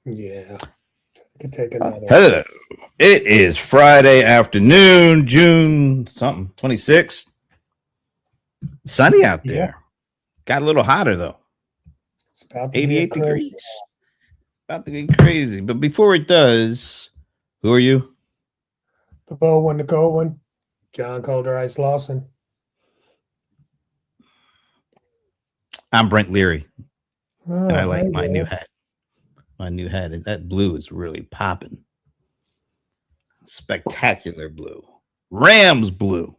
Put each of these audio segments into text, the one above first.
Yeah, I could take another. Hello. It is Friday afternoon, June something, 26th. Sunny out Yeah, there. Got a little hotter though. it's about to get 88 crazy. degrees. About to get crazy. But before it does, who are you? The bold one, the cold one. John Colder Ice Lawson. I'm Brent Leary, and I Oh, like hey my new there. hat. My new hat. That blue is really popping. Spectacular blue. Rams blue.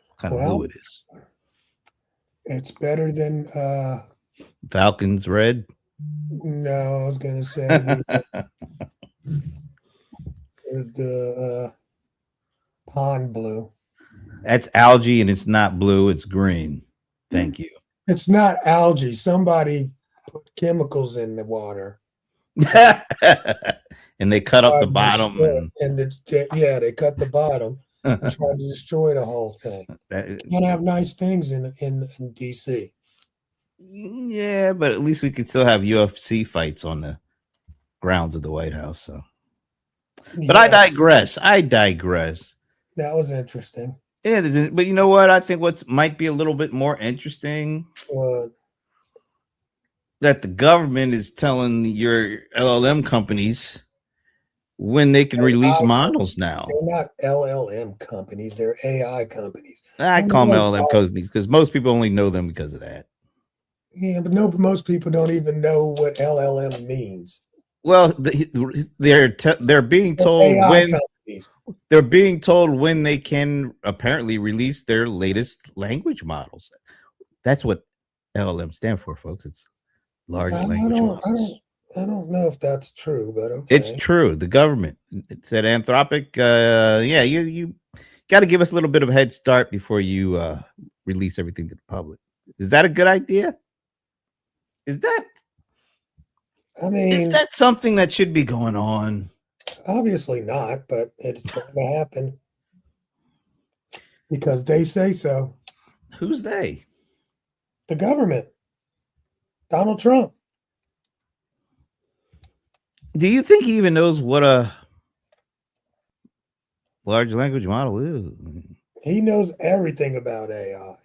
What kind of blue Well, it is. it's better than Falcons red. no, I was gonna say the pond blue. That's algae and it's not blue, it's green. Thank you. It's not algae. Somebody put chemicals in the water. And they cut up Tried the to bottom destroy and it, and yeah, they cut the bottom and tried to destroy the whole thing. Can't have nice things in DC. yeah, but at least we could still have UFC fights on the grounds of the White House. So, but I Yeah, digress. I digress. that was interesting. But you know what? I think what might be a little bit more interesting Uh, that the government is telling your LLM companies when they can release AI models companies. now. They're not LLM companies. They're AI companies. I And they call them don't LLM call, companies because most people only know them because of that. yeah, but no, most people don't even know what LLM means. Well, they're being They're told AI when companies. they can apparently release their latest language models. That's what LLM stand for, folks. It's large I language don't, I models. don't, I don't know if that's true, but It's okay. true. The government it said Anthropic. Yeah, you got to give us a little bit of a head start before you release everything to the public. Is that a good idea? Is that I is mean, that something that should be going on? obviously not, but it's going to happen because they say so. Who's they? The government, Donald Trump, Do you think he even knows what a large language model is? he knows everything about AI.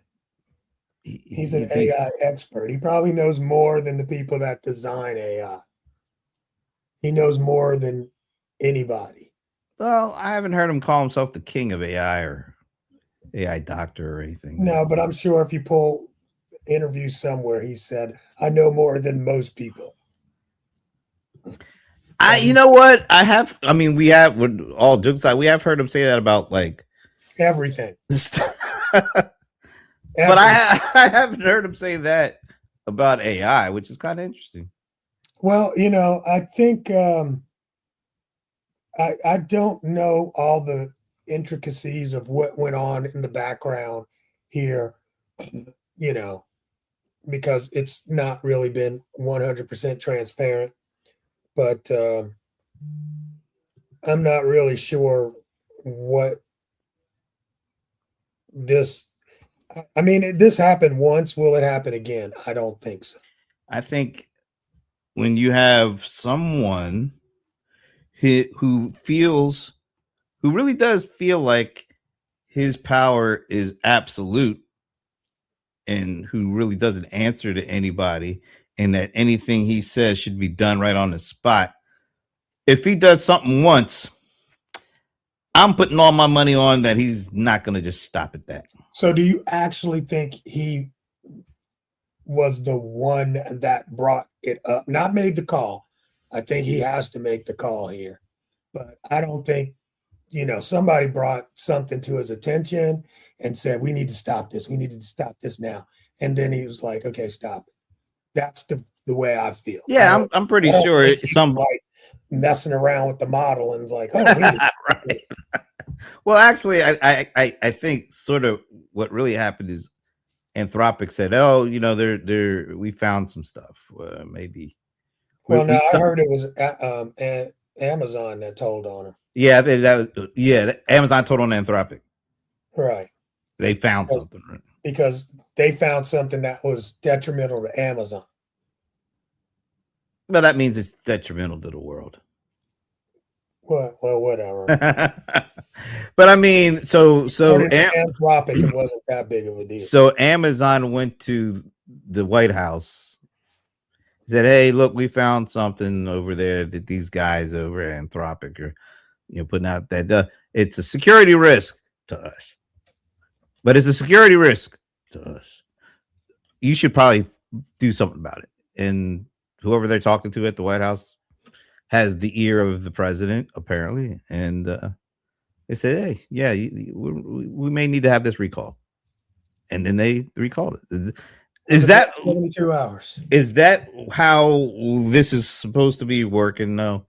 He's an You think? AI expert. He probably knows more than the people that design AI. He knows more than anybody. Well, I haven't heard him call himself the king of AI or AI doctor or anything. No, but I'm sure if you pull interview somewhere, he said, "I know more than most people." You And know what? I mean, we have, with all jokes aside, we have heard him say that about like, everything, but everything. I haven't heard him say that about AI, which is kind of interesting. Well, I think I don't know all the intricacies of what went on in the background here, you know, because it's not really been 100% transparent. But I'm not really sure what this. I mean, this happened once. Will it happen again? I don't think so. I think when you have someone who feels, who really does feel like his power is absolute and who really doesn't answer to anybody and that anything he says should be done right on the spot. If he does something once, I'm putting all my money on that he's not going to just stop at that. So, do you actually think he was the one that brought it up? Not made the call. I think he has to make the call here, but I don't think somebody brought something to his attention and said, "We need to stop this. We need to stop this now." And then he was like, "Okay, stop it." That's the way I feel. Yeah, I'm I pretty don't sure think he was some like messing around with the model and was like, "Oh, we need to stop this." right. Well, actually, I think sort of what really happened is Anthropic said, "Oh, there we found some stuff. Maybe Well, no, we I some, heard it was Amazon that told on him. yeah, that was Amazon told on Anthropic. Right. They found Because, something. Right? because they found something that was detrimental to Amazon. Well, that means it's detrimental to the world. Well, whatever. But I mean, According to Anthropic, it wasn't that big of a deal. so Amazon went to the White House, said, "Hey, look, we found something over there that these guys over at Anthropic are, putting out that it's a security risk to us, but it's a security risk to us. You should probably do something about it." And whoever they're talking to at the White House has the ear of the president, apparently, and they said, "Hey, yeah, we may need to have this recall," and then they recalled it. Is that 72 hours? Is that how this is supposed to be working? No.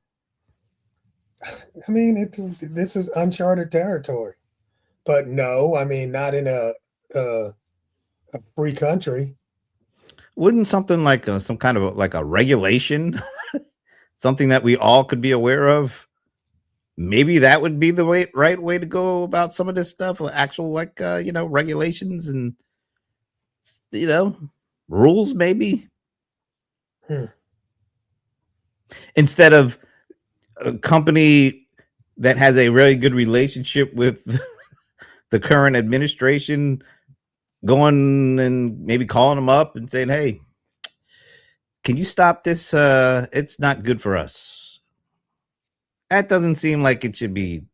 I mean, this is uncharted territory, but no, I mean, not in a free country. Wouldn't something like some kind of like a regulation, something that we all could be aware of? Maybe that would be the right way to go about some of this stuff. Actual like regulations and rules, maybe. Instead of a company that has a really good relationship with the current administration going and maybe calling them up and saying, "Hey, can you stop this? It's not good for us." That doesn't seem like it should be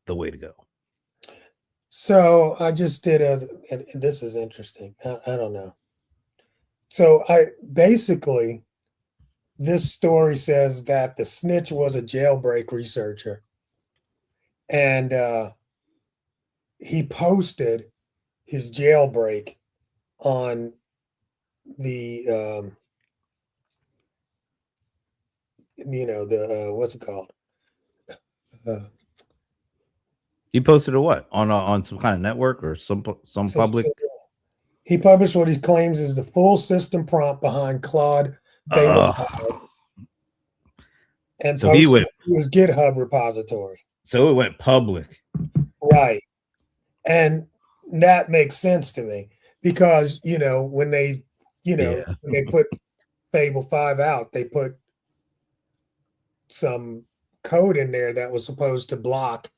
the way to go. So I just did and this is interesting. I don't know. So basically this story says that the snitch was a jailbreak researcher, and he posted his jailbreak on the what's it called? He posted a what on some kind of network or some public. He published what he claims is the full system prompt behind Claude Beta, and so he went to his GitHub repository. So it went public, right? And that makes sense to me because when they when they put Fable 5 out, they put some code in there that was supposed to block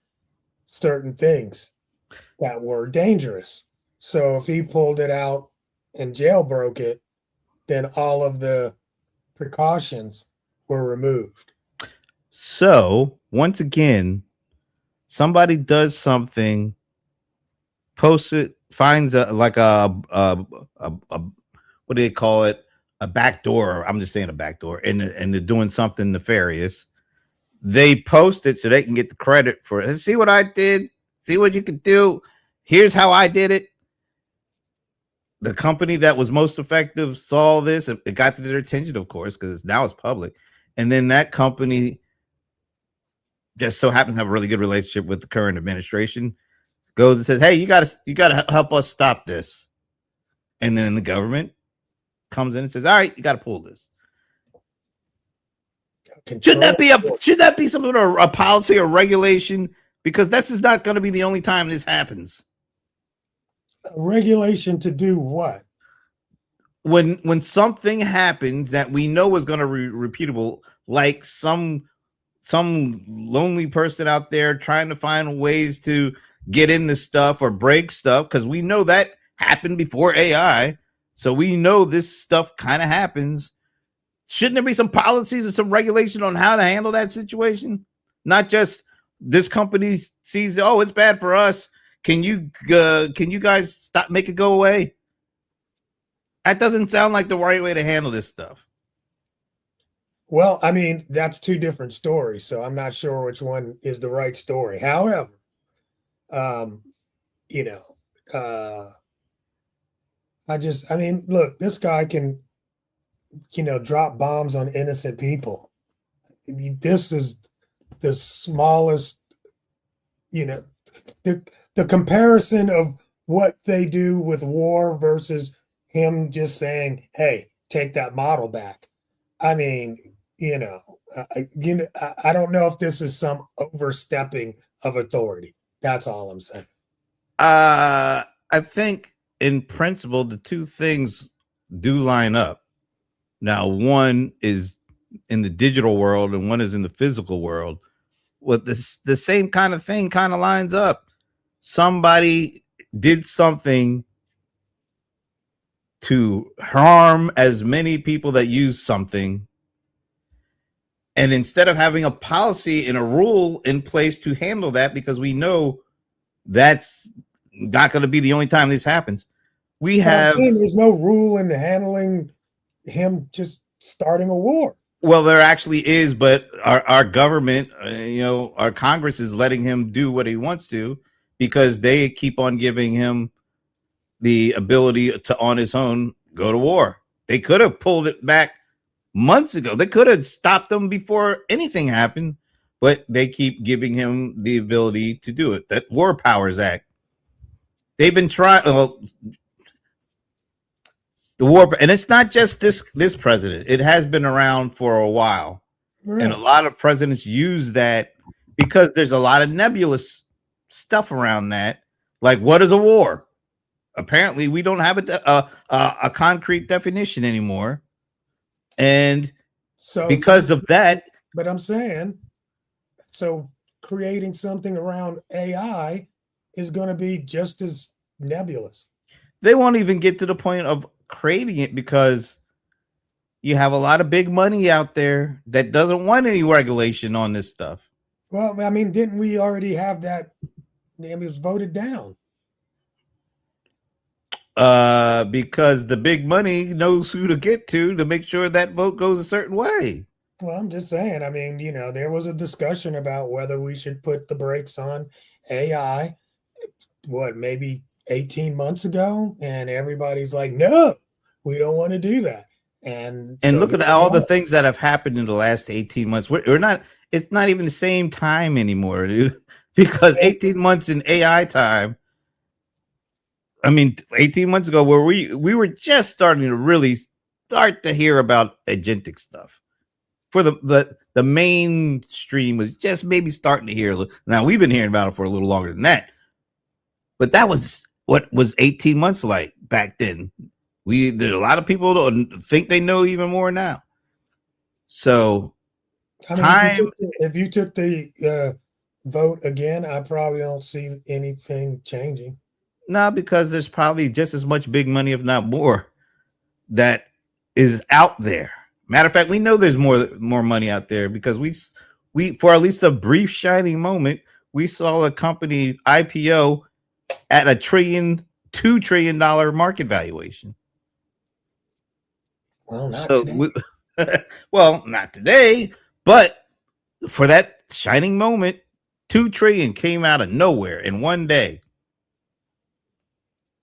certain things that were dangerous. So if he pulled it out and jailbroke it, then all of the precautions were removed. So once again, somebody does something, posts it, finds a what do they call it? A back door. I'm just saying a back door, and they're doing something nefarious. They post it so they can get the credit for it. See what I did? See what you can do? Here's how I did it. The company that was most effective saw this. It got to their attention, of course, because now it's public. And then that company just so happens to have a really good relationship with the current administration, goes and says, "Hey, you gotta help us stop this." And then the government comes in and says, "All right, you got to pull this." Should that be some sort of a policy or regulation? Because this is not going to be the only time this happens. A regulation to do what? When something happens that we know is going to be repeatable, like some lonely person out there trying to find ways to get into stuff or break stuff, because we know that happened before AI, so we know this stuff kind of happens. Shouldn't there be some policies or some regulation on how to handle that situation? Not just this company sees, "Oh, it's bad for us. Can you guys stop, make it go away?" That doesn't sound like the right way to handle this stuff. Well, I mean, that's two different stories, so I'm not sure which one is the right story. However, I mean, look, this guy can, drop bombs on innocent people. This is the smallest, the comparison of what they do with war versus him just saying, "Hey, take that model back." I mean, I don't know if this is some overstepping of authority. That's all I'm saying. I think in principle, the two things do line up. Now, one is in the digital world and one is in the physical world. Well, the same kind of thing kind of lines up. Somebody did something to harm as many people that use something. And instead of having a policy and a rule in place to handle that, because we know that's not going to be the only time this happens, we But I'm have. saying there's no rule in handling him just starting a war. Well, there actually is, but our government, our Congress is letting him do what he wants to because they keep on giving him the ability to, on his own, go to war. They could have pulled it back months ago. They could have stopped them before anything happened, but they keep giving him the ability to do it. That War Powers Act. They've been trying. The war, and it's not just this president. It has been around for a while, Right. and a lot of presidents use that because there's a lot of nebulous stuff around that. Like, what is a war? Apparently, we don't have a concrete definition anymore, and So because of that. But I'm saying, so creating something around AI is going to be just as nebulous. They won't even get to the point of creating it because you have a lot of big money out there that doesn't want any regulation on this stuff. Well, I mean, didn't we already have that? It was voted down. Because the big money knows who to get to make sure that vote goes a certain way. Well, I'm just saying, I mean, there was a discussion about whether we should put the brakes on AI, maybe 18 months ago, and everybody's like, no, we don't want to do that. And so look at all the things that have happened in the last 18 months. We're not, it's not even the same time anymore, dude, because 18 months in AI time. I mean, 18 months ago, where we were just starting to really start to hear about agentic stuff. For the mainstream was just maybe starting to hear. Now we've been hearing about it for a little longer than that, but that was what was 18 months like back then. There's a lot of people don't think they know even more now. So, I mean, if you took the vote again, I probably don't see anything changing. No, because there's probably just as much big money, if not more, that is out there. Matter of fact, we know there's more money out there because we for at least a brief shining moment, we saw a company IPO at $2 trillion market valuation. Well, not today. Well, not today, but for that shining moment, 2 trillion came out of nowhere in one day.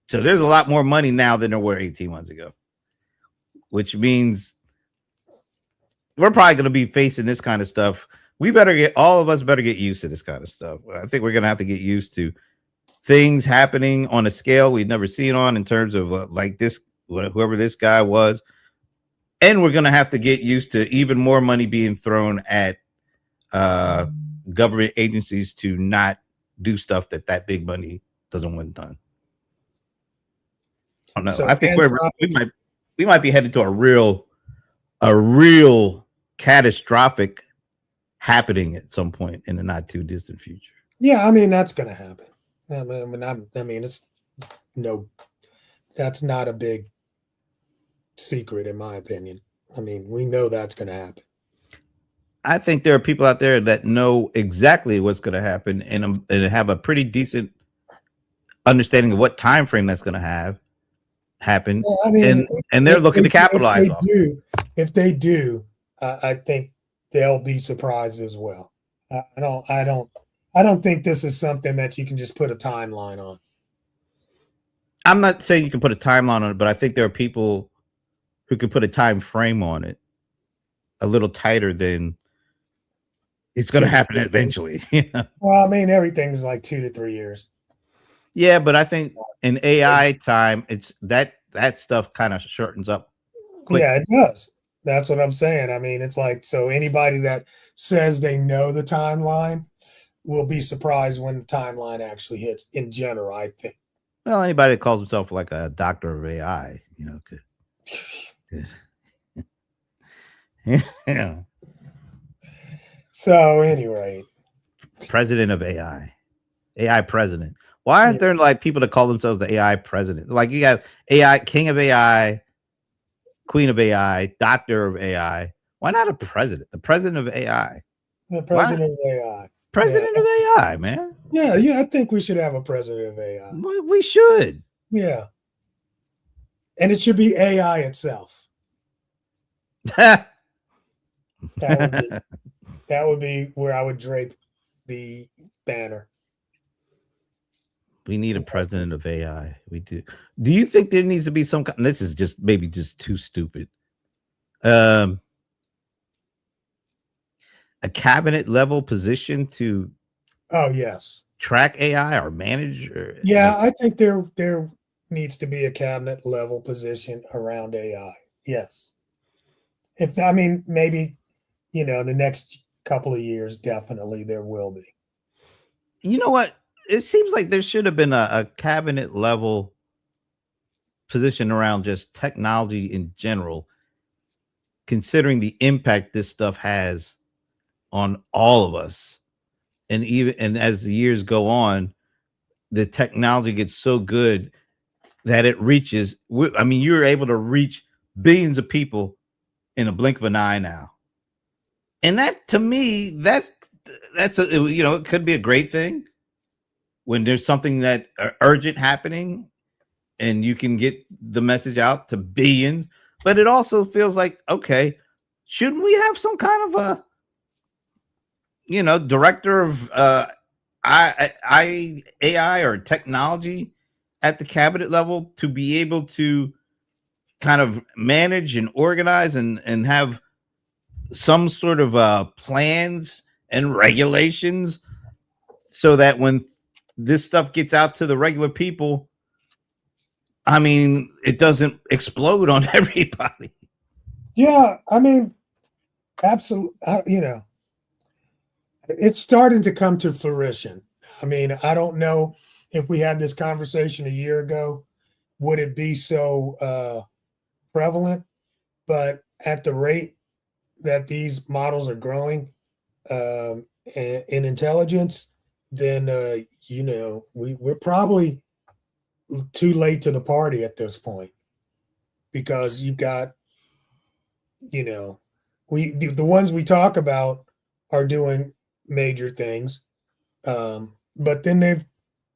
So there's a lot more money now than there were 18 months ago, which means we're probably going to be facing this kind of stuff. All of us better get used to this kind of stuff. I think we're going to have to get used to things happening on a scale we've never seen on in terms of like this, whoever this guy was. And we're going to have to get used to even more money being thrown at government agencies to not do stuff that big money doesn't want done. I don't know. So I think we might be headed to a real catastrophic happening at some point in the not too distant future. Yeah, I mean that's going to happen. That's not a big secret in my opinion. I mean, we know that's going to happen. I think there are people out there that know exactly what's going to happen and have a pretty decent understanding of what time frame that's going to happen. Well, I mean, and they're looking to capitalize off. If they do, I think they'll be surprised as well. I don't think this is something that you can just put a timeline on. I'm not saying you can put a timeline on it, but I think there are people who can put a time frame on it a little tighter than it's going to happen eventually. Well, I mean, everything's like 2 to 3 years. Yeah, but I think in AI time, it's that stuff kind of shortens up quick. Yeah, it does. That's what I'm saying. I mean, it's like, so anybody that says they know the timeline will be surprised when the timeline actually hits in general, I think. Well, anybody that calls himself like a doctor of AI, could Yeah. So anyway, President of AI president. Why aren't yeah, there like people that call themselves the AI president? Like you have AI, king of AI, queen of AI, doctor of AI. Why not a president? The president of AI. the Why president of AI. Yeah, president of AI, man? yeah. I think we should have a president of AI. We should. Yeah, and it should be AI itself. That would be where I would drape the banner. We need a president of AI. We do. Do you think there needs to be some kind? This is just maybe just too stupid. Um, a cabinet level position to Oh yes, track AI or manage, or yeah. like I think there needs to be a cabinet level position around AI. Yes, if I mean maybe the next couple of years, definitely there will be. you know what? It seems like there should have been a cabinet level position around just technology in general, considering the impact this stuff has on all of us. And as the years go on, the technology gets so good that it reaches. I mean, you're able to reach billions of people in a blink of an eye now, and that to me, that's it could be a great thing when there's something that urgent happening, and you can get the message out to billions. But it also feels like, okay, shouldn't we have some kind of a director of AI or technology at the cabinet level to be able to kind of manage and organize and have some sort of plans and regulations so that when this stuff gets out to the regular people, I mean, it doesn't explode on everybody. Yeah, I mean, absolutely. It's starting to come to fruition. I mean, I don't know if we had this conversation a year ago, would it be so prevalent? But at the rate that these models are growing in intelligence, then we're probably too late to the party at this point because you've got you know the ones we talk about are doing major things, but then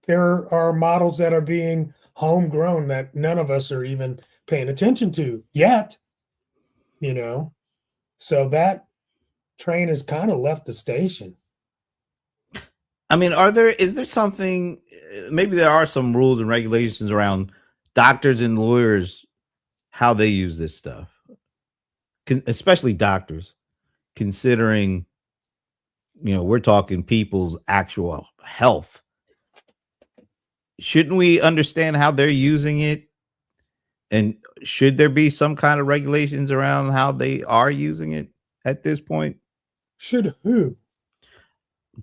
there are models that are being homegrown that none of us are even paying attention to yet, you know. So that train has kind of left the station. I mean, is there something, maybe there are some rules and regulations around doctors and lawyers, how they use this stuff, especially doctors, considering, we're talking people's actual health. Shouldn't we understand how they're using it? And should there be some kind of regulations around how they are using it at this point? Should who?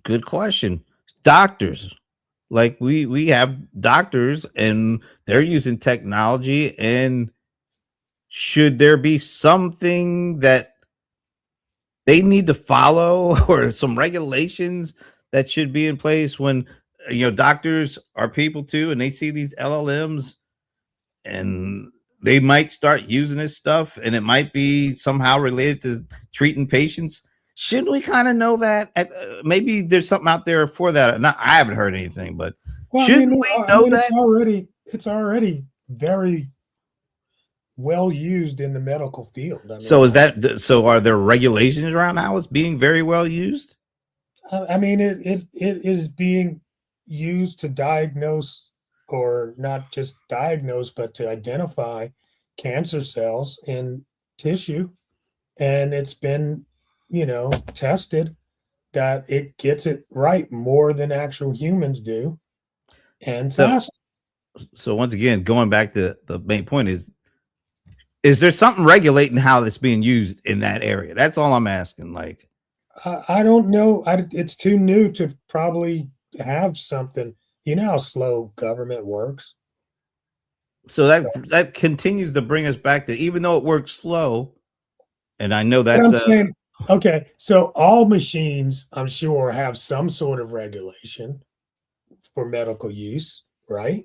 Good question. Doctors. Like we have doctors and they're using technology, and should there be something that they need to follow or some regulations that should be in place when doctors are people too, and they see these LLMs and they might start using this stuff and it might be somehow related to treating patients. Shouldn't we kind of know that? Maybe there's something out there for that. Not, I haven't heard anything, but Well, shouldn't we I know mean, that? it's already very well used in the medical field. I So mean, is that so? Are there regulations around how it's being very well used? I mean, it is being used to diagnose, or not just diagnose, but to identify cancer cells in tissue, and it's been, tested that it gets it right more than actual humans do, and So fast. so once again, going back to the main point is there something regulating how it's being used in that area? That's all I'm asking. Like, I don't know. It's too new to probably have something. You know how slow government works. so So that continues to bring us back to, even though it works slow, And I know But that's I'm saying, okay, so all machines, I'm sure, have some sort of regulation for medical use, right?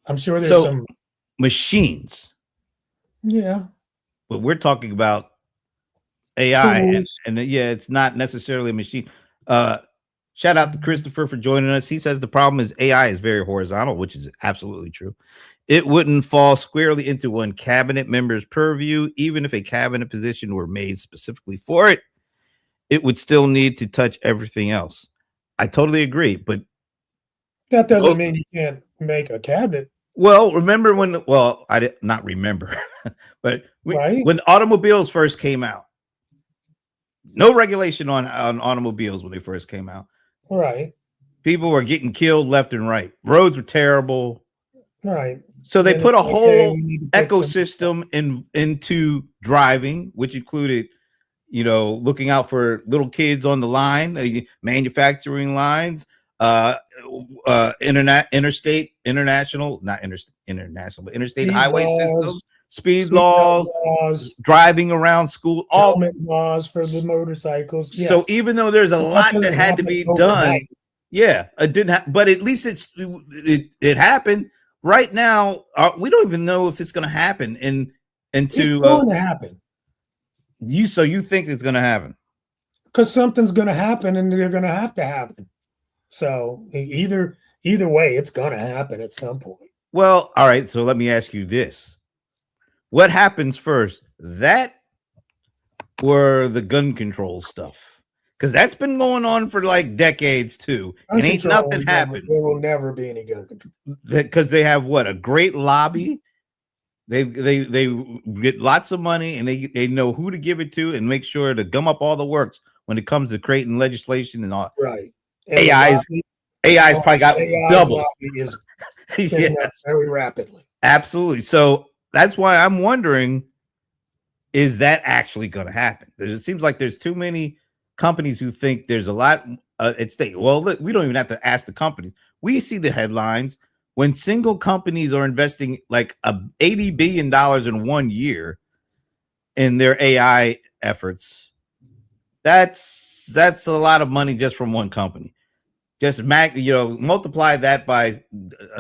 I'm sure there's so some, machines, yeah, but we're talking about AI, tools. and yeah, it's not necessarily a machine. Uh, Shout out to Christopher for joining us. He says the problem is AI is very horizontal, which is absolutely true. It wouldn't fall squarely into one cabinet member's purview, even if a cabinet position were made specifically for it. It would still need to touch everything else. I totally agree, but That doesn't mean you can't make a cabinet, well, remember when? Well, I did not remember, but right? when automobiles first came out, no regulation on automobiles when they first came out. Right, People were getting killed left and right. Roads were terrible. right. So they Then put it's a okay, whole we need to fix some ecosystem into driving, which included, looking out for little kids on the line, manufacturing lines, uh, but interstate speed highway system, laws, speed seatbelt laws, laws, driving around school, all. helmet laws for the motorcycles. So Yes, even though there's a but that lot that doesn't had to happen be overnight. done, yeah, it didn't happen. But at least it happened. Right now, we don't even know if it's going to happen. It's Into going to happen so you think it's going to happen? because something's going to happen, and they're going to have to happen. So either way, it's going to happen at some point. Well, all right. So let me ask you this: what happens first? That or the gun control stuff? Because that's been going on for like decades too, Gun and ain't control, nothing never, happened. there will never be any gun control. Because they have what, a great lobby. They get lots of money, and they know who to give it to and make sure to gum up all the works when it comes to creating legislation and all. Right. And the AI's lobby, AI's probably got AI's double. lobby is Yeah, spinning up very rapidly. absolutely. So that's why I'm wondering, is that actually going to happen? It seems like there's too many companies who think there's a lot at stake. Well, look, we don't even have to ask the companies. We see the headlines when single companies are investing like $80 billion in 1 year in their AI efforts. That's a lot of money just from one company. Just multiply that by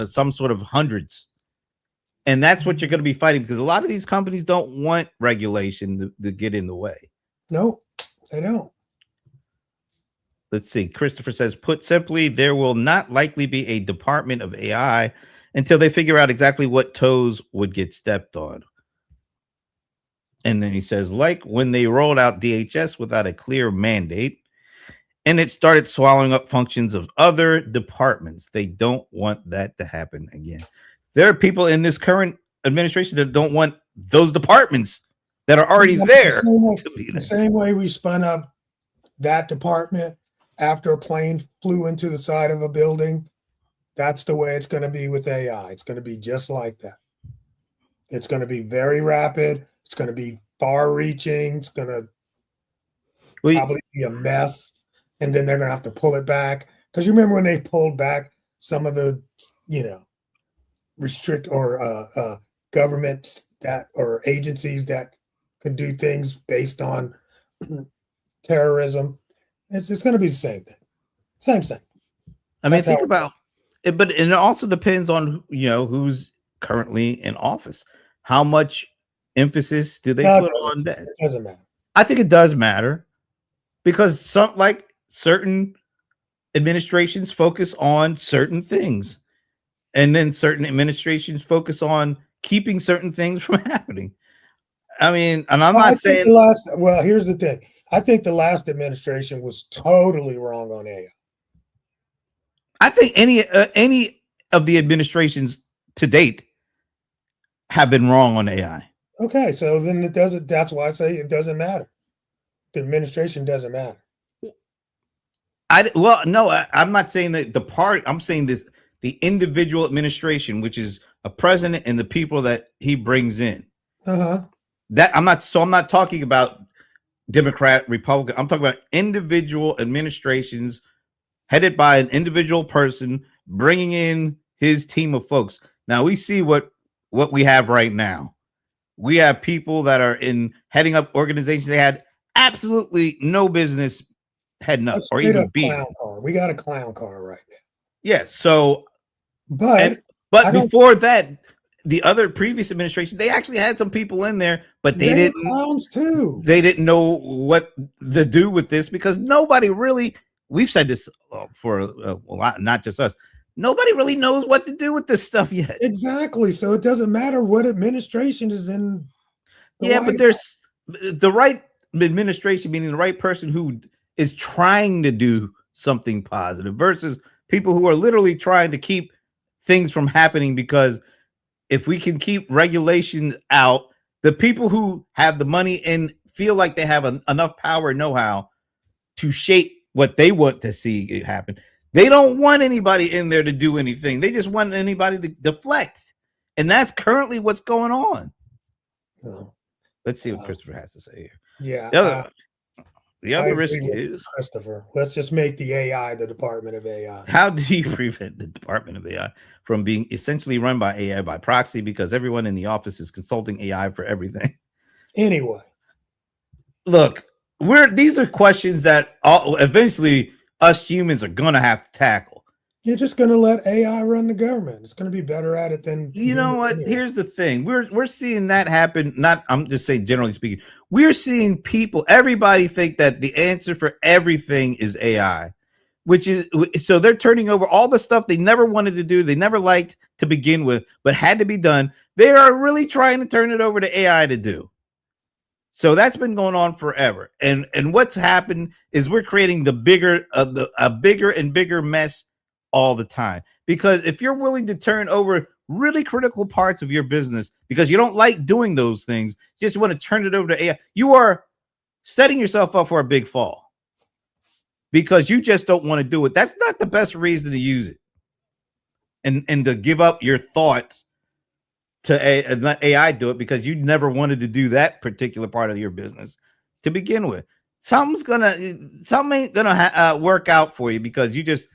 some sort of hundreds, and that's what you're going to be fighting, because a lot of these companies don't want regulation to get in the way. No, they don't. Let's see. Christopher says, put simply, there will not likely be a department of AI until they figure out exactly what toes would get stepped on. And then he says, like when they rolled out DHS without a clear mandate and it started swallowing up functions of other departments, they don't want that to happen again. There are people in this current administration that don't want those departments that are already there to be The there. same way we spun up that department after a plane flew into the side of a building, that's the way it's going to be with AI. It's going to be just like that. It's going to be very rapid. It's going to be far reaching. It's going to probably be a mess. And then they're going to have to pull it back. Because you remember when they pulled back some of the, restrict or governments that or agencies that could do things based on terrorism. It's going to be the same thing. Same thing. I mean, think about it, but it also depends on who's currently in office. How much emphasis do they put on that? It doesn't matter. I think it does matter, because certain administrations focus on certain things, and then certain administrations focus on keeping certain things from happening. I mean, and I'm not saying here's the thing. I think the last administration was totally wrong on AI. I think any of the administrations to date have been wrong on AI. Okay, so then it doesn't. That's why I say it doesn't matter. The administration doesn't matter. I'm not saying that the party. I'm saying the individual administration, which is a president and the people that he brings in. That I'm not talking about Democrat, Republican. I'm talking about individual administrations headed by an individual person bringing in his team of folks. Now we see what we have right now we have people that are in heading up organizations they had absolutely no business heading A up or straight even up being. clown car. We got a clown car right now. Yeah. So, and But I but don't. before that, the other previous administration, they actually had some people in there, but They were clowns too. they didn't know what to do with this because nobody really. We've said this for a lot, not just us. Nobody really knows what to do with this stuff yet. Exactly. So it doesn't matter what administration is in the Yeah, White but there's the right administration, meaning the right person who is trying to do something positive versus people who are literally trying to keep things from happening because if we can keep regulations out, the people who have the money and feel like they have enough power and know-how to shape what they want to see it happen. They don't want anybody in there to do anything. They just want anybody to deflect. And that's currently what's going on. house. Let's see what Christopher has to say here. Yeah, The other, the I other agree risk with is Christopher. Let's just make the AI the Department of AI. how do you prevent the Department of AI from being essentially run by AI by proxy because everyone in the office is consulting AI for everything? Anyway, Look, these are questions that eventually us humans are gonna have to tackle. you're just going to let AI run the government. It's going to be better at it than You know humans what? anyway. Here's the thing. We're seeing that happen. Not I'm just saying generally speaking. We're seeing people, everybody think that the answer for everything is AI, which is so they're turning over all the stuff they never wanted to do, they never liked to begin with, but had to be done. They are really trying to turn it over to AI to do. So that's been going on forever. And what's happened is we're creating a bigger and bigger mess all the time. Because if you're willing to turn over really critical parts of your business because you don't like doing those things, just want to turn it over to AI, you are setting yourself up for a big fall because you just don't want to do it. That's not the best reason to use it. And to give up your thoughts to let AI do it because you never wanted to do that particular part of your business to begin with. Something ain't gonna work out for you because you just,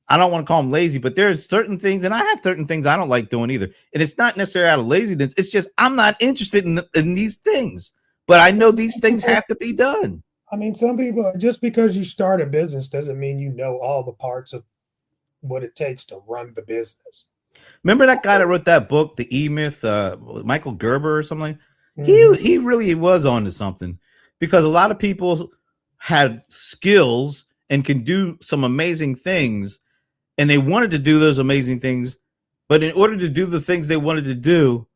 I don't want to call them lazy, but there's certain things, and I have certain things I don't like doing either. And it's not necessarily out of laziness. It's just I'm not interested in these things, but I know these things have to be done. I mean, some people, just because you start a business doesn't mean you know all the parts of what it takes to run the business. Remember that guy that wrote that book, The E Myth, Michael Gerber or something? Mhm. He really was onto something because a lot of people had skills and can do some amazing things, and they wanted to do those amazing things, but in order to do the things they wanted to do,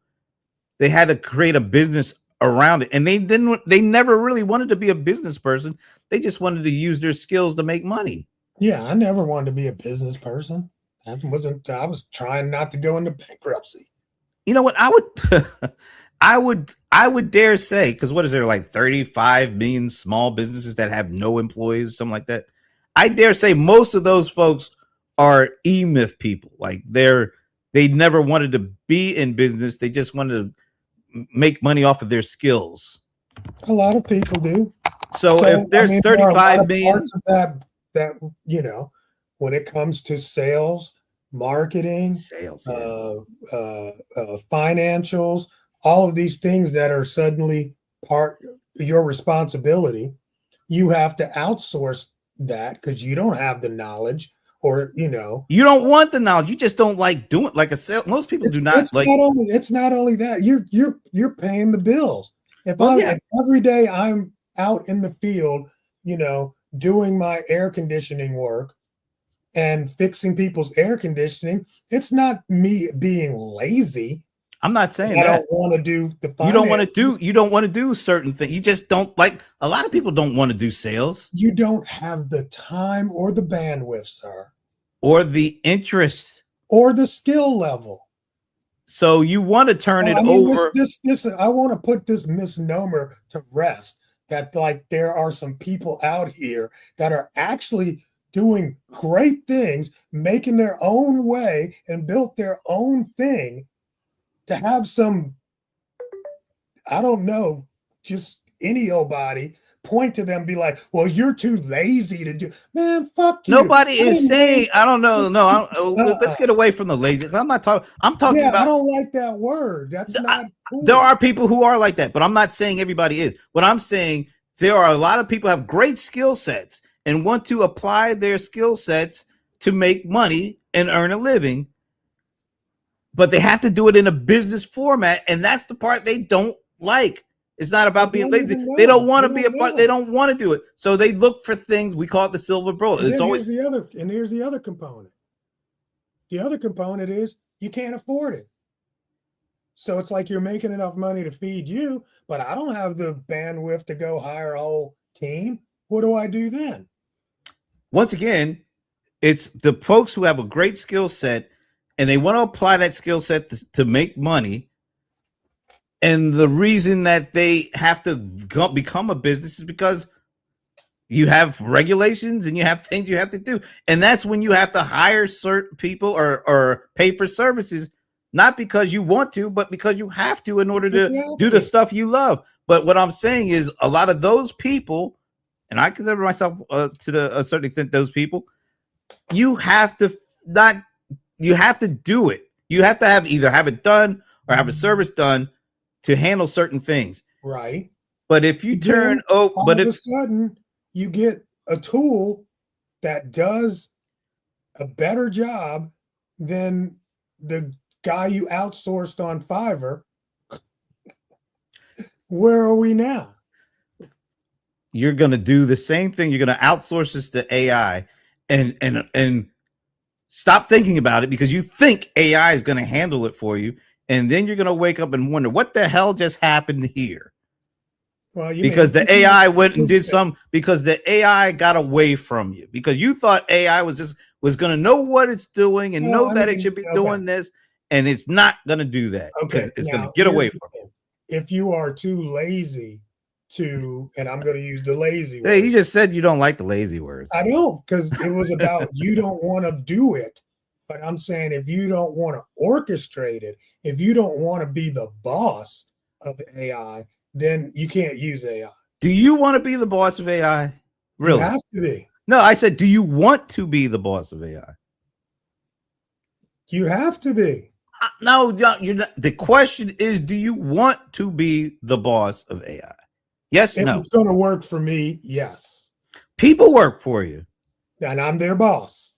they had to create a business around it. And they never really wanted to be a business person. They just wanted to use their skills to make money. Yeah, I never wanted to be a business person. I was trying not to go into bankruptcy. You know what? I would dare say, because what is there, like 35 million small businesses that have no employees or something like that? I dare say most of those folks are E-Myth people. Like they never wanted to be in business. They just wanted to make money off of their skills. A lot of people do. So if I there's mean, there are a lot 35 of million, parts of that when it comes to sales, marketing, sales, yeah. financials, all of these things that are suddenly part your responsibility, you have to outsource that because you don't have the knowledge, or You don't want the knowledge. You just don't like doing it. Like a sale. Most people do not like. it's not only that you're paying the bills. Well, yeah. If every day I'm out in the field, doing my air conditioning work and fixing people's air conditioning, it's not me being lazy. I'm not saying I that. don't want to do the You don't want to finances. do. You don't want to do certain things. You just don't like. A lot of people don't want to do sales You don't have the time or the bandwidth, sir, or the interest. or the skill level. So you want to turn it I mean, over. this. I want to put this misnomer to rest. That, like, there are some people out here that are actually doing great things, making their own way, and built their own thing. To have some, I don't know, just any old body point to them, be like, "Well, you're too lazy to do." Man, fuck you. Nobody I is didn't saying, waste. I don't know. No, let's Uh-uh. get away from the lazy. I'm not talking. I'm talking Yeah, I about. don't like that word. That's not There cool. are people who are like that, but I'm not saying everybody is. What I'm saying, there are a lot of people who have great skill sets and want to apply their skill sets to make money and earn a living, but they have to do it in a business format, and that's the part they don't like. It's not They about being don't lazy. even They don't know. want They to be a don't part. They know. don't want to do it. So they look for things. We call it the silver bullet. And It's then always here's the other component. The other component is you can't afford it. So it's like you're making enough money to feed you, but I don't have the bandwidth to go hire a whole team. What do I do then? once again, it's the folks who have a great skill set and they want to apply that skill set to make money. And the reason that they have to become a business is because you have regulations and you have things you have to do. And that's when you have to hire certain people or pay for services, not because you want to, but because you have to in order to do the Exactly. stuff you love. But what I'm saying is a lot of those people, and I consider myself a certain extent those people, you have to not you have to do it. You have to have either have it done or have a service done to handle certain things. Right. But if you turn Then oh, all but of a if sudden you get a tool that does a better job than the guy you outsourced on Fiverr. Where are we now? you're going to do the same thing, you're going to outsource this to AI and stop thinking about it because you think AI is going to handle it for you, and then you're going to wake up and wonder what the hell just happened here. Well, you Because mean the AI went and did some because the AI got away from you because you thought AI was going to know what it's doing and well, know I that it mean, should be okay. doing this, and it's not going to do that because Okay. it's going to Now get here's away the from thing. If you are too lazy to, and I'm going to use the lazy you. Hey, word. you just said you don't like the lazy words. I don't, because it was about you don't want to do it. But I'm saying if you don't want to orchestrate it, if you don't want to be the boss of AI, then you can't use AI. Do you want to be the boss of AI? You Really? have to be. No, I said, do you want to be the boss of AI? You have to be. No, you're not. The question is, do you want to be the boss of AI? Yes, If no. it's going to work for me, yes. People work for you. And I'm their boss.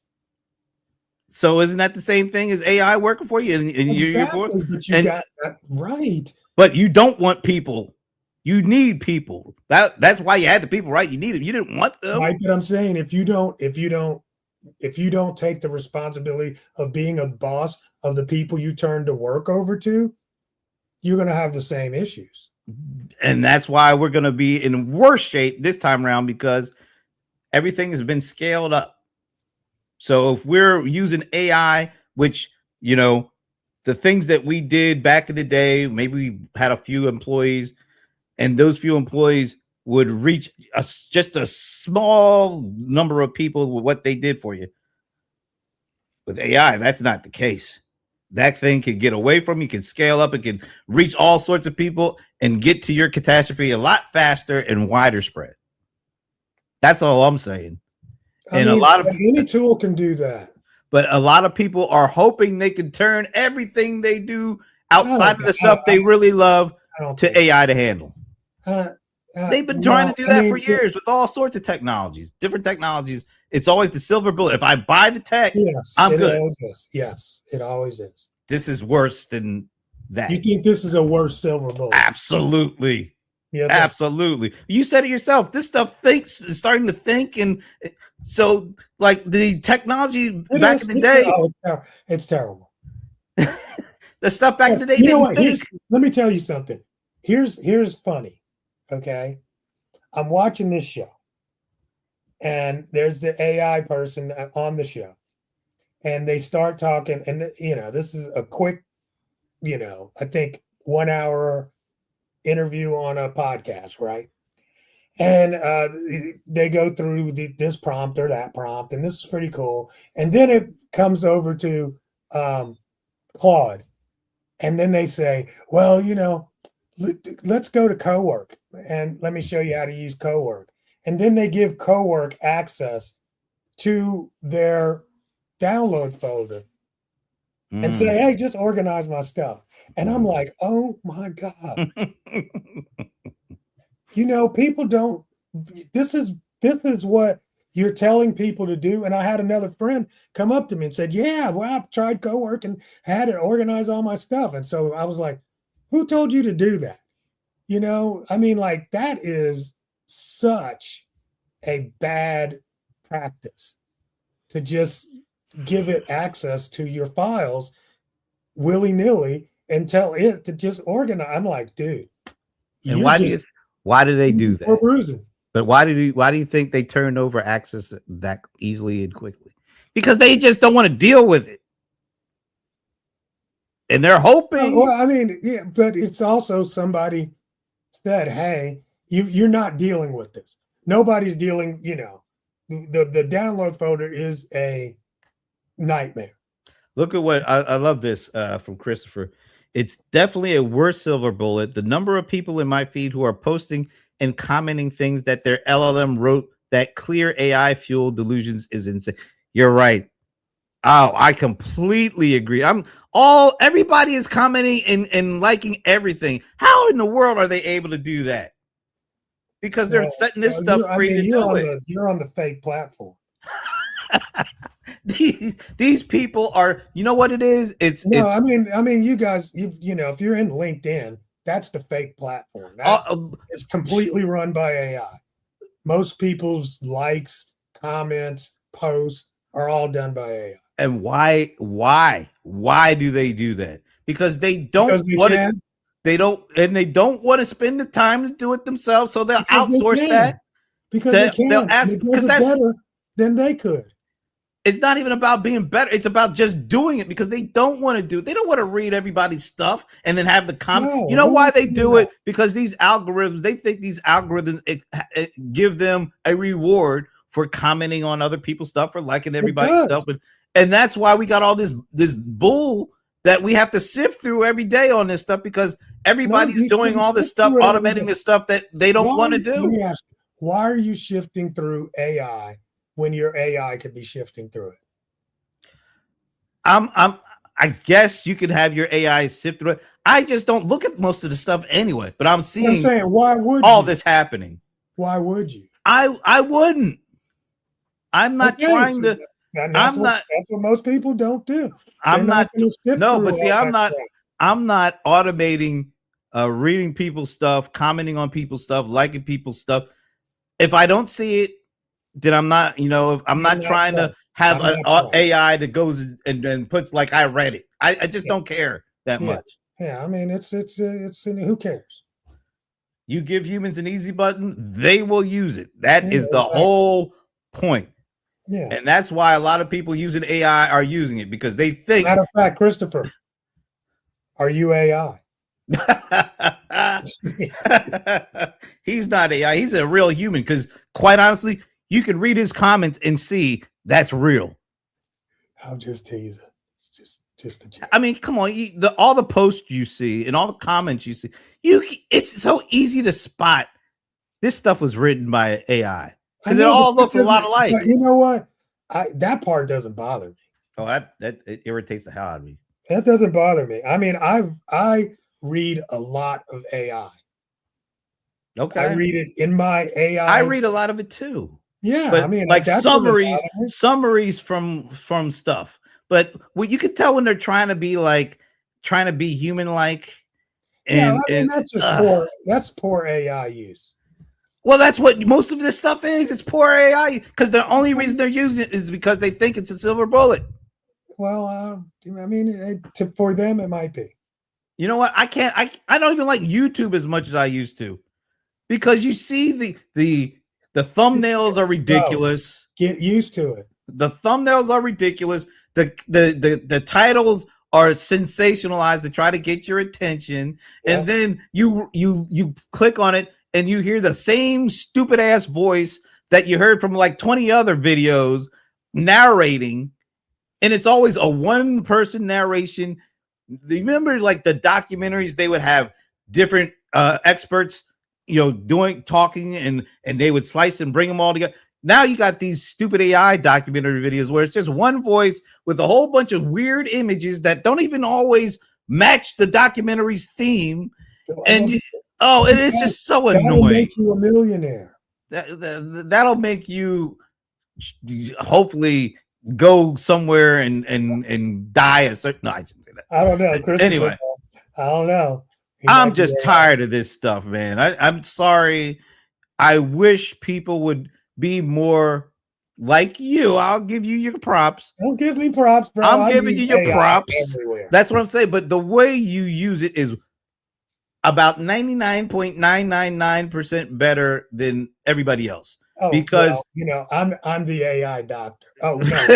So isn't that the same thing as AI working for you and you're your boss? Exactly. But you And got that right. but you don't want people. You need people. That's why you had the people, right? You need them. You didn't want them. Right. But I'm saying if you don't take the responsibility of being a boss of the people you turn to work over to, you're going to have the same issues. And that's why we're going to be in worse shape this time around because everything has been scaled up. So if we're using AI, which, the things that we did back in the day, maybe we had a few employees and those few employees would reach just a small number of people with what they did for you. With AI, that's not the case. That thing can get away from you, can scale up, it can reach all sorts of people and get to your catastrophe a lot faster and wider spread. That's all I'm saying. I mean, any tool can do that. But a lot of people are hoping they can turn everything they do outside of the stuff they really love to AI to handle. They've been trying to do that for years with all sorts of technologies, different technologies. It's always the silver bullet. If I buy the tech, I'm good. Always is. Yes, it always is. This is worse than that. You think this is a worse silver bullet? Absolutely. Yeah, absolutely. You said it yourself. This stuff is starting to think, and so like the technology back in the day, it's terrible. The stuff back in the day. You know what? Let me tell you something. Here's funny. Okay, I'm watching this show, and there's the AI person on the show, and they start talking, and this is a quick, I think 1 hour interview on a podcast, right? And they go through this prompt or that prompt, and this is pretty cool. And then it comes over to Claude, and then they say, well, let's go to Cowork and let me show you how to use Cowork. And then they give Cowork access to their download folder and say, hey, just organize my stuff. And I'm like, oh my God. You know, people don't, this is what you're telling people to do. And I had another friend come up to me and said, yeah, well, I tried Cowork and had it organize all my stuff. And so I was like, who told you to do that? You know, I mean, like that is such a bad practice to just give it access to your files willy-nilly and tell it to just organize. I'm like, dude, And you're just why do they do we're that? bruising. But why do you think they turned over access that easily and quickly? Because they just don't want to deal with it. And they're hoping. Well, I mean, yeah, but it's also somebody said, hey, you're not dealing with this. Nobody's dealing, you know, the download folder is a nightmare. Look at what I love this from Christopher. It's definitely a worse silver bullet. The number of people in my feed who are posting and commenting things that their LLM wrote that clear AI fueled delusions is insane. You're right. Oh, I completely agree. Everybody is commenting and liking everything. How in the world are they able to do that? Because they're setting this stuff free to do it. You're on the fake platform. These people are, you know what it is? I mean, you guys, you know, if you're in LinkedIn, that's the fake platform. It's completely run by AI. Most people's likes, comments, posts are all done by AI. And why do they do that? Because they don't want to. They don't want to spend the time to do it themselves, so they'll outsource that. Because they can. They'll ask because that's better than they could. It's not even about being better. It's about just doing it because they don't want to do it. They don't want to read everybody's stuff and then have the comment. No, you know why they do it? Because these algorithms, they think these algorithms it give them a reward for commenting on other people's stuff or liking everybody's stuff. And that's why we got all this bull that we have to sift through every day on this stuff because everybody's doing all this stuff, automating this stuff that they don't want to do. Let me ask you, why are you shifting through AI when your AI could be shifting through it? I guess you can have your AI sift through it. I just don't look at most of the stuff anyway, but I'm seeing why would all this happening. Why would you? I wouldn't. I'm not trying to. That's what most people don't do. I'm not automating reading people's stuff, commenting on people's stuff, liking people's stuff. If I don't see it, then I'm not, I'm not trying to have an AI that goes and puts like I read it. I just don't care that much. Yeah, I mean it's who cares? You give humans an easy button, they will use it. That is the whole point. Yeah. And that's why a lot of people using AI are using it because they think. Matter of fact, Christopher, are you AI? He's not AI. He's a real human because quite honestly, you can read his comments and see that's real. I'm just teasing. Just a joke. I mean, come on. All the posts you see and all the comments you see, it's so easy to spot. This stuff was written by AI. Because it all looks a lot alike. You know what? That part doesn't bother me. Oh, that it irritates the hell out of me. That doesn't bother me. I mean, I read a lot of AI. Okay. I read it in my AI. I read a lot of it too. Yeah, but I mean, like summaries from stuff. But what you could tell when they're trying to be human like. And that's just that's poor AI use. Well, that's what most of this stuff is. It's poor AI because the only reason they're using it is because they think it's a silver bullet. Well, I mean, for them, it might be. You know what? I don't even like YouTube as much as I used to because you see the thumbnails are ridiculous. Get used to it. The thumbnails are ridiculous. The titles are sensationalized to try to get your attention, and then you click on it. And you hear the same stupid ass voice that you heard from like 20 other videos narrating. And it's always a one person narration. Remember like the documentaries, they would have different experts, doing talking, and they would slice and bring them all together. Now you got these stupid AI documentary videos where it's just one voice with a whole bunch of weird images that don't even always match the documentary's theme. And it is just so annoying. That'll make you a millionaire. That'll make you hopefully go somewhere and die a certain. No, I shouldn't say that. I don't know. Anyway, I don't know. I'm just tired of this stuff, man. I'm sorry. I wish people would be more like you. I'll give you your props. Don't give me props, bro. I'm giving you your props. Everywhere. That's what I'm saying. But the way you use it is about 99.999% better than everybody else. Oh, because I'm the AI doctor. Oh no,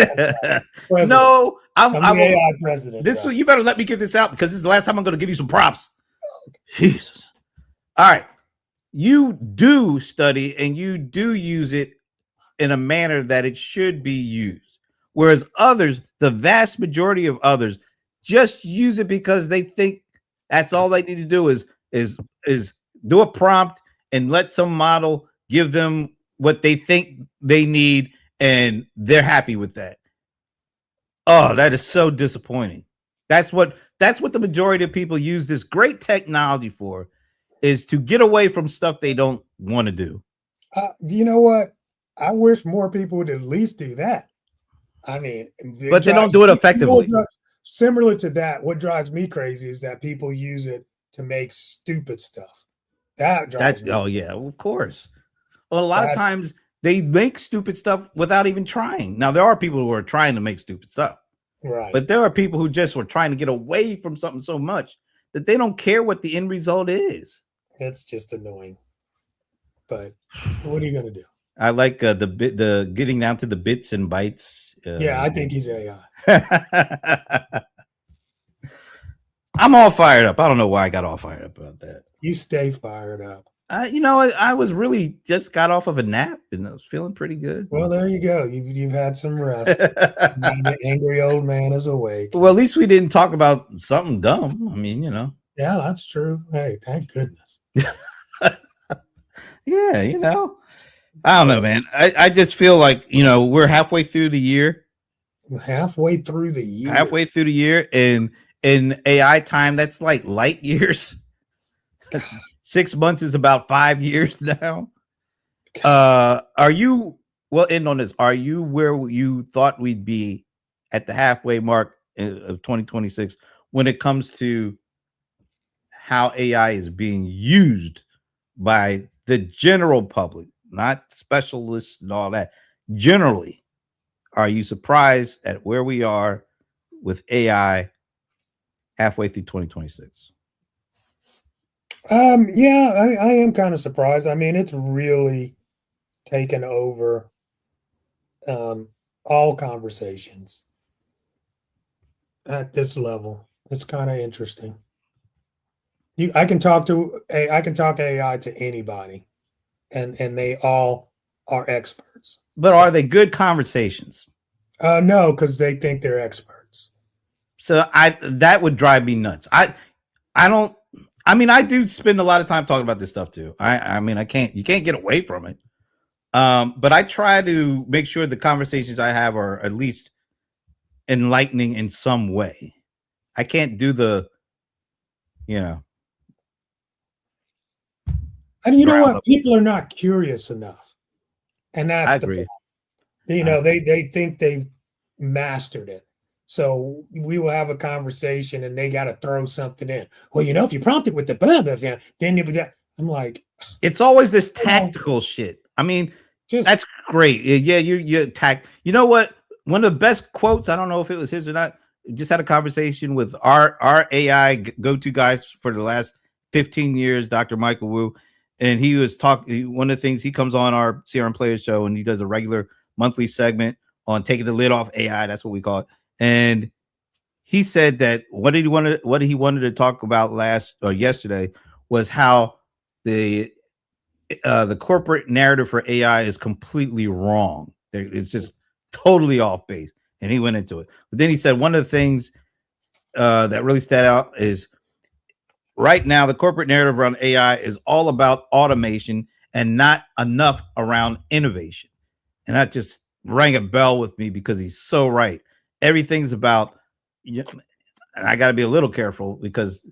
no, I'm the AI president. You better let me get this out because this is the last time I'm going to give you some props. Jesus. All right. You do study and you do use it in a manner that it should be used. Whereas others, the vast majority of others, just use it because they think that's all they need to do is do a prompt and let some model give them what they think they need, and they're happy with that. Oh, that is so disappointing. That's what the majority of people use this great technology for, is to get away from stuff they don't want to do. You know what? I wish more people would at least do that. I mean, but they don't do it effectively. Similar to that, what drives me crazy is that people use it to make stupid stuff. That drives me. Oh yeah, of course. Well, a lot of times they make stupid stuff without even trying. Now, there are people who are trying to make stupid stuff. Right. But there are people who just were trying to get away from something so much that they don't care what the end result is. It's just annoying. But what are you going to do? I like the getting down to the bits and bytes. Yeah, I think he's AI. I'm all fired up. I don't know why I got all fired up about that. You stay fired up. I was really just got off of a nap and I was feeling pretty good. Well, there you go. You've had some rest. The angry old man is awake. Well, at least we didn't talk about something dumb. I mean, Yeah, that's true. Hey, thank goodness. Yeah, I don't know, man. I just feel like, we're halfway through the year. Halfway through the year. And in AI time, that's like light years. 6 months is about 5 years now. Are you, well, end on this. Are you where you thought we'd be at the halfway mark of 2026 when it comes to how AI is being used by the general public, not specialists and all that? Generally, are you surprised at where we are with AI halfway through 2026? Yeah, I am kind of surprised. I mean, it's really taken over all conversations at this level. It's kind of interesting. I can talk AI to anybody, and they all are experts. But are they good conversations? No, because they think they're experts. So that would drive me nuts. I do spend a lot of time talking about this stuff too. You can't get away from it. But I try to make sure the conversations I have are at least enlightening in some way. I can't do And you know what? People are not curious enough. And that's the problem. They think they've mastered it. So we will have a conversation and they got to throw something in. Well, if you prompt it with the blah, blah, blah, then I'm like, it's always this tactical shit. I mean, that's great. Yeah, you attack. You know what? One of the best quotes, I don't know if it was his or not, just had a conversation with our AI go-to guys for the last 15 years, Dr. Michael Wu. And he was talking, one of the things, he comes on our CRM Players show and he does a regular monthly segment on taking the lid off AI. That's what we call it. And he said that what he wanted to talk about yesterday was how the corporate narrative for AI is completely wrong. It's just totally off base. And he went into it. But then he said one of the things that really stood out is right now, the corporate narrative around AI is all about automation and not enough around innovation. And that just rang a bell with me because he's so right. Everything's about, and I got to be a little careful because,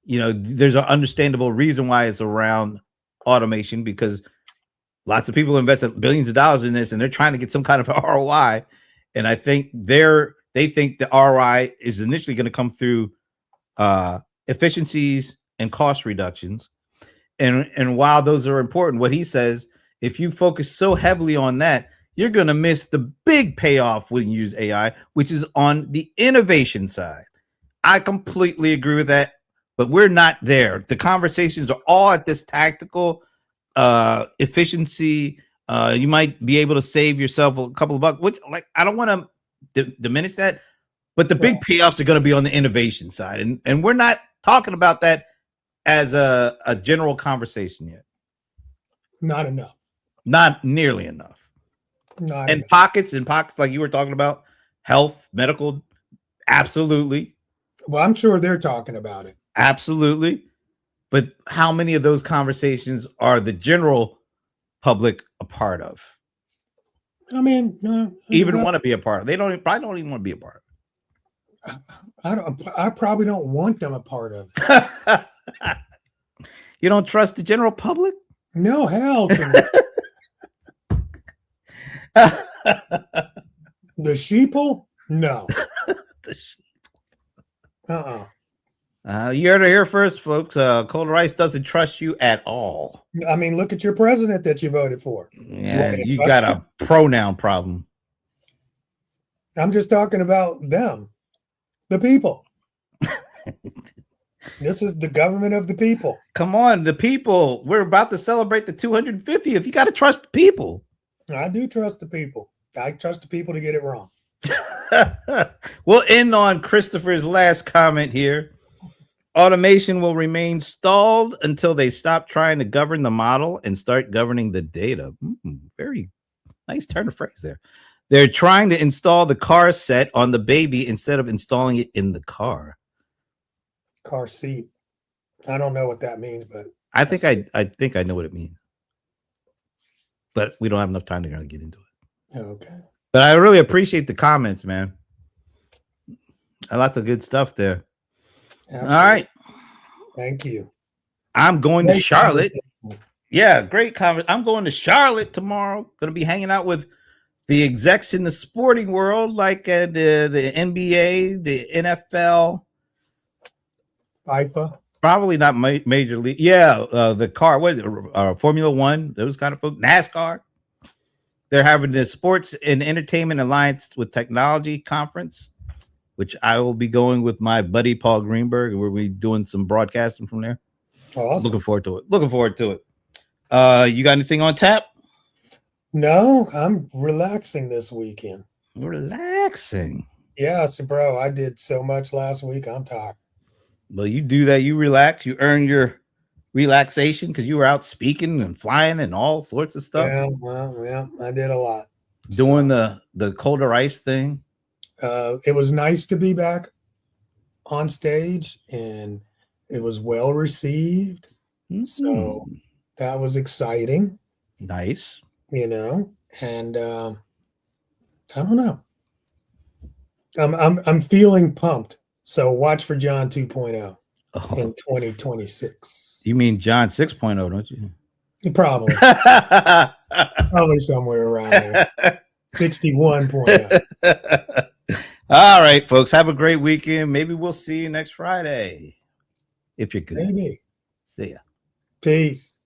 there's an understandable reason why it's around automation, because lots of people invested billions of dollars in this and they're trying to get some kind of ROI. And I think they think the ROI is initially going to come through efficiencies and cost reductions. And while those are important, what he says, if you focus so heavily on that, you're going to miss the big payoff when you use AI, which is on the innovation side. I completely agree with that, but we're not there. The conversations are all at this tactical efficiency. You might be able to save yourself a couple of bucks, which, like, I don't want to diminish that, but the big payoffs are going to be on the innovation side, and we're not talking about that as a general conversation yet. Not enough. Not nearly enough. Not in enough. pockets like you were talking about, health, medical, absolutely. Well, I'm sure they're talking about it. Absolutely. But how many of those conversations are the general public a part of? I mean, even want to be a part of? They probably don't even want to be a part of it. I probably don't want them a part of it. You don't trust the general public? No, hell. The sheeple? No. The sheep. You heard it here first, folks. Cold Rice doesn't trust you at all. I mean, look at your president that you voted for. Yeah, you got a pronoun problem. I'm just talking about them, the people. This is the government of the people. Come on, the people. We're about to celebrate the 250th. You got to trust the people. I do trust the people. I trust the people to get it wrong. We'll end on Christopher's last comment here. Automation will remain stalled until they stop trying to govern the model and start governing the data. Very nice turn of phrase there. They're trying to install the car set on the baby instead of installing it in the car. Car seat. I don't know what that means, but I think I know what it means. But we don't have enough time to really get into it. Okay. But I really appreciate the comments, man. Lots of good stuff there. Absolutely. All right. Thank you. I'm going to Charlotte. Yeah, great comment. I'm going to Charlotte tomorrow. Going to be hanging out with the execs in the sporting world, like the NBA, the NFL. FIFA. Probably not major league. Yeah, the car. What is it? Formula One. Those kind of folks. NASCAR. They're having the Sports and Entertainment Alliance with Technology Conference, which I will be going with my buddy Paul Greenberg, and we'll be doing some broadcasting from there. Awesome. Looking forward to it. You got anything on tap? No, I'm relaxing this weekend. Relaxing? Yeah, so bro, I did so much last week. I'm tired. Well, you do that. You relax. You earn your relaxation because you were out speaking and flying and all sorts of stuff. Yeah, I did a lot. Doing the colder ice thing. It was nice to be back on stage, and it was well received. So that was exciting. Nice. And I don't know. I'm feeling pumped. So watch for John 2.0 in 2026. You mean John 6.0, don't you? Probably. Probably somewhere around there. 61.0. All right, folks. Have a great weekend. Maybe we'll see you next Friday. If you're good. Maybe. See ya. Peace.